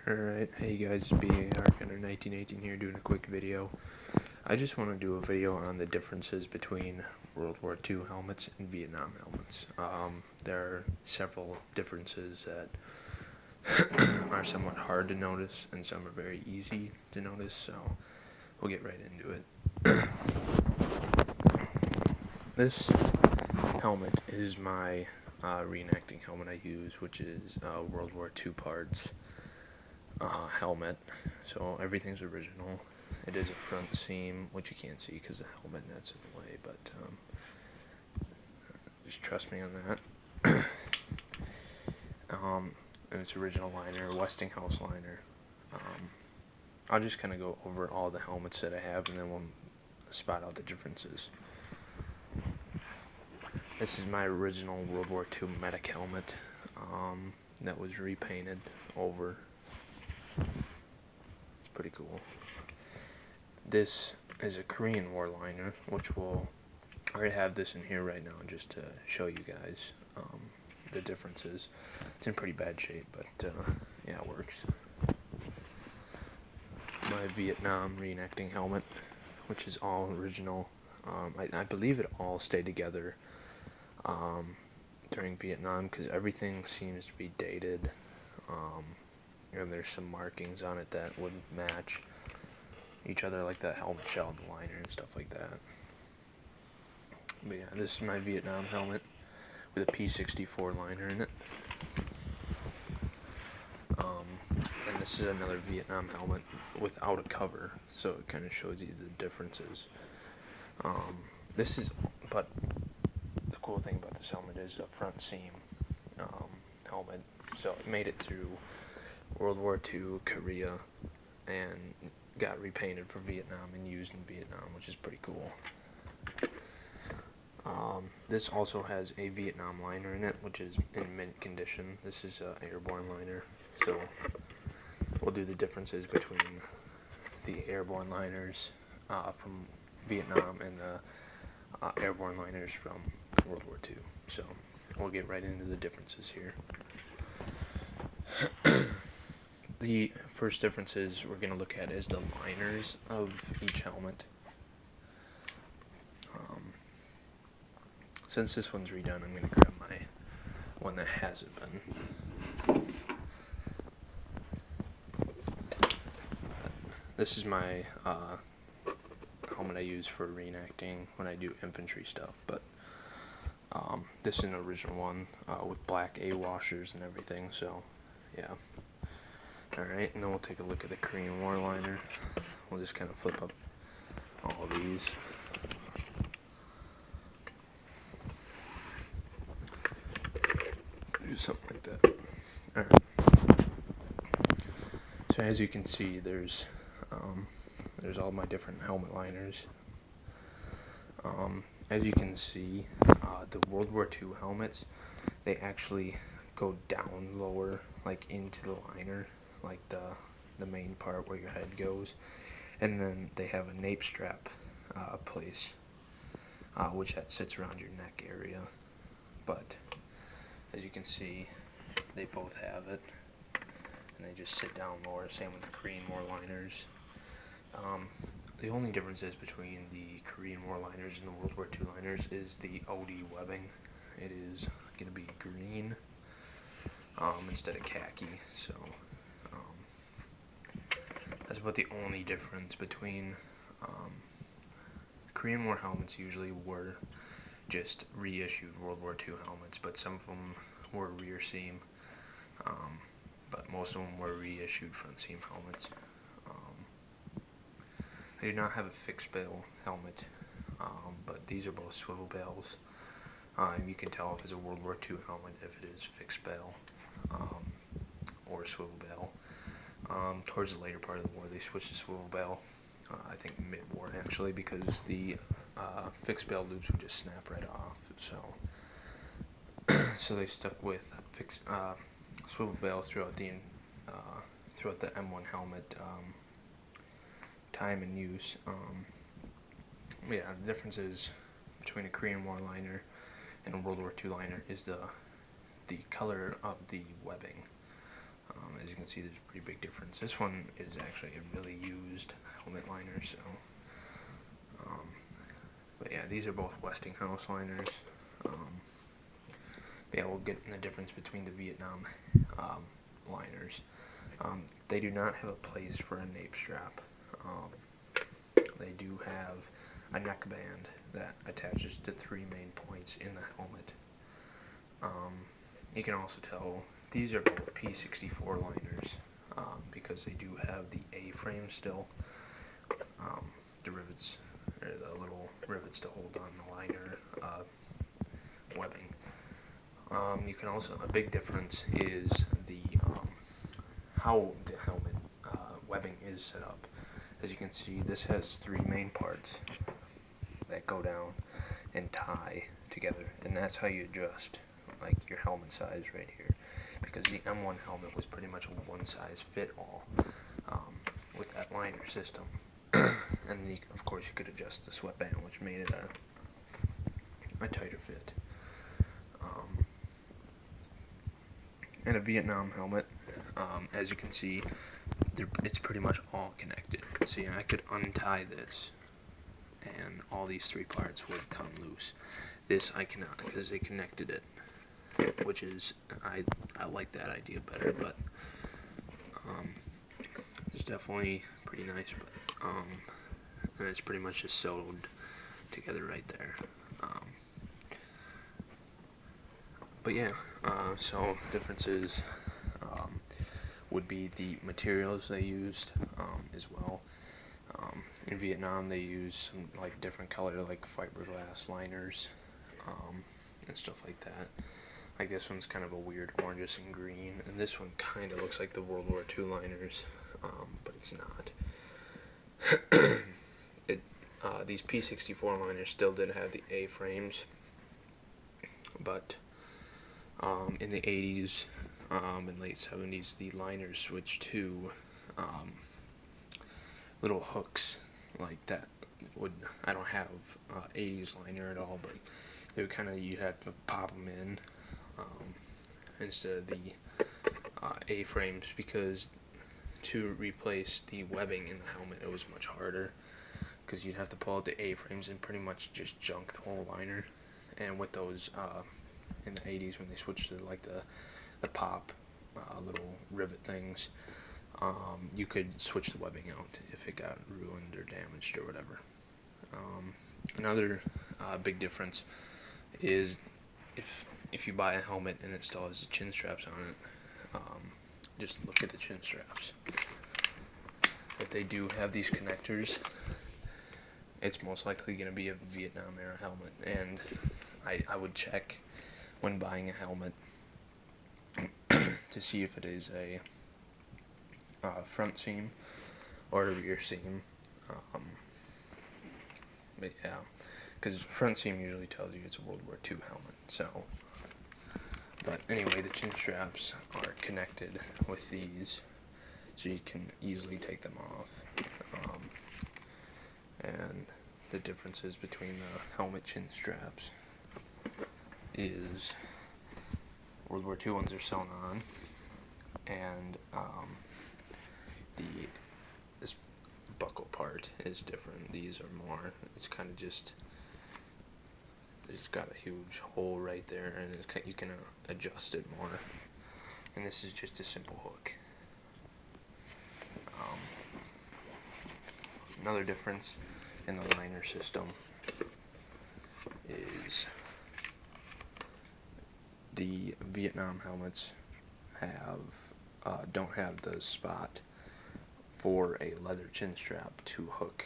Alright, hey guys, BAR1918 here doing a quick video. I just want to do a video on the differences between World War II helmets and Vietnam helmets. There are several differences that are somewhat hard to notice and some are very easy to notice, so we'll get right into it. This helmet is my reenacting helmet I use, which is World War II parts. Helmet, so everything's original. It is a front seam, which you can't see because the helmet net's in the way, but just trust me on that. And it's original liner, Westinghouse liner. I'll just kind of go over all the helmets that I have, and then we'll spot out the differences. This is my original World War II medic helmet that was repainted over. It's pretty cool. This is a Korean War liner, which I already have this in here right now just to show you guys the differences. It's in pretty bad shape, but yeah, it works. My Vietnam reenacting helmet, which is all original. I believe it all stayed together during Vietnam because everything seems to be dated. And there's some markings on it that wouldn't match each other, like that helmet shell and the liner and stuff like that. But yeah, this is my Vietnam helmet with a P64 liner in it. And this is another Vietnam helmet without a cover, so it kind of shows you the differences. But the cool thing about this helmet is a front seam helmet, so it made it through World War II, Korea, and got repainted for Vietnam and used in Vietnam, which is pretty cool. This also has a Vietnam liner in it, which is in mint condition. This is an airborne liner, so we'll do the differences between the airborne liners from Vietnam and the airborne liners from World War II. So we'll get right into the differences here. The first differences we're going to look at is the liners of each helmet. Since this one's redone, I'm going to grab my one that hasn't been. This is my helmet I use for reenacting when I do infantry stuff, but this is an original one with black A washers and everything, so yeah. Alright, and then we'll take a look at the Korean War liner. We'll just kind of flip up all of these. Do something like that. Alright. So as you can see, there's all my different helmet liners. As you can see, the World War II helmets, they actually go down lower, like into the liner, like the main part where your head goes, and then they have a nape strap place, which that sits around your neck area. But as you can see, they both have it, and they just sit down lower. Same with the Korean War liners. The only differences between the Korean War liners and the World War II liners is the OD webbing. It is going to be green instead of khaki, so that's about the only difference between Korean War helmets. Usually were just reissued World War II helmets, but some of them were rear seam, but most of them were reissued front seam helmets. I do not have a fixed bail helmet, but these are both swivel bails. You can tell if it's a World War II helmet if it is fixed bail or swivel bail. Towards the later part of the war, they switched to swivel bail. I think mid-war actually, because the fixed bail loops would just snap right off. So they stuck with fixed swivel bails throughout the M1 helmet time and use. Yeah, the differences between a Korean War liner and a World War II liner is the color of the webbing. As you can see, there's a pretty big difference. This one is actually a really used helmet liner, so. But yeah, these are both Westinghouse liners. Yeah, we'll get in the difference between the Vietnam liners. They do not have a place for a nape strap. They do have a neck band that attaches to 3 main points in the helmet. You can also tell these are both P64 liners because they do have the A-frame still. The rivets, or the little rivets to hold on the liner webbing. You can also, a big difference is the how the helmet webbing is set up. As you can see, this has 3 main parts that go down and tie together, and that's how you adjust like your helmet size right here, because the M1 helmet was pretty much a one-size-fit-all with that liner system. And of course you could adjust the sweatband, which made it a tighter fit. And a Vietnam helmet, as you can see, it's pretty much all connected. See, I could untie this and all these 3 parts would come loose. This I cannot, because they connected it, which is, I like that idea better, but it's definitely pretty nice, but and it's pretty much just sewed together right there. But yeah, so differences would be the materials they used as well. In Vietnam, they use some like different color, like fiberglass liners and stuff like that. Like this one's kind of a weird oranges and green, and this one kind of looks like the World War II liners, but it's not. These P64 liners still did have the A-frames, but in the 80s and late 70s, the liners switched to little hooks like that. I don't have 80s liner at all, but they would kind of, you had to pop them in instead of the A-frames, because to replace the webbing in the helmet, it was much harder, because you'd have to pull out the A-frames and pretty much just junk the whole liner. And with those in the 80s, when they switched to like the pop little rivet things, you could switch the webbing out if it got ruined or damaged or whatever. Another big difference is if you buy a helmet and it still has the chin straps on it, just look at the chin straps. If they do have these connectors, it's most likely going to be a Vietnam era helmet, and I would check when buying a helmet to see if it is a front seam or a rear seam. But yeah, because front seam usually tells you it's a World War II helmet. So, but anyway, the chin straps are connected with these, so you can easily take them off. And the differences between the helmet chin straps is World War II ones are sewn on, and this buckle part is different. These are more, it's kind of just, it's got a huge hole right there, and you can adjust it more. And this is just a simple hook. Another difference in the liner system is the Vietnam helmets don't have the spot for a leather chin strap to hook,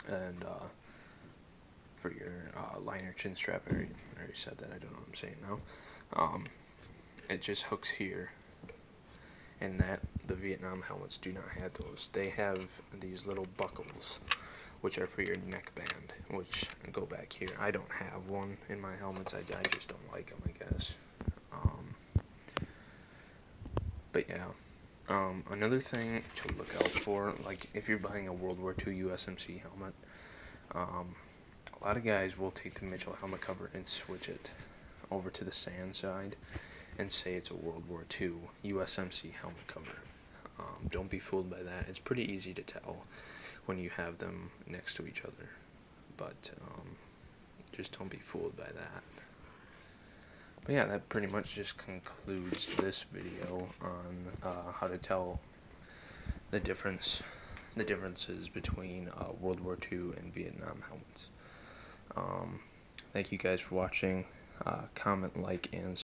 and for your liner chin strap, I already said that, I don't know what I'm saying now. It just hooks here, and that the Vietnam helmets do not have those. They have these little buckles, which are for your neck band, which go back here. I don't have one in my helmets. I just don't like them, I guess. But yeah, another thing to look out for, like if you're buying a World War II USMC helmet, a lot of guys will take the Mitchell helmet cover and switch it over to the sand side, and say it's a World War II USMC helmet cover. Don't be fooled by that. It's pretty easy to tell when you have them next to each other, but just don't be fooled by that. But yeah, that pretty much just concludes this video on how to tell the differences between World War II and Vietnam helmets. Thank you guys for watching. Comment, like, and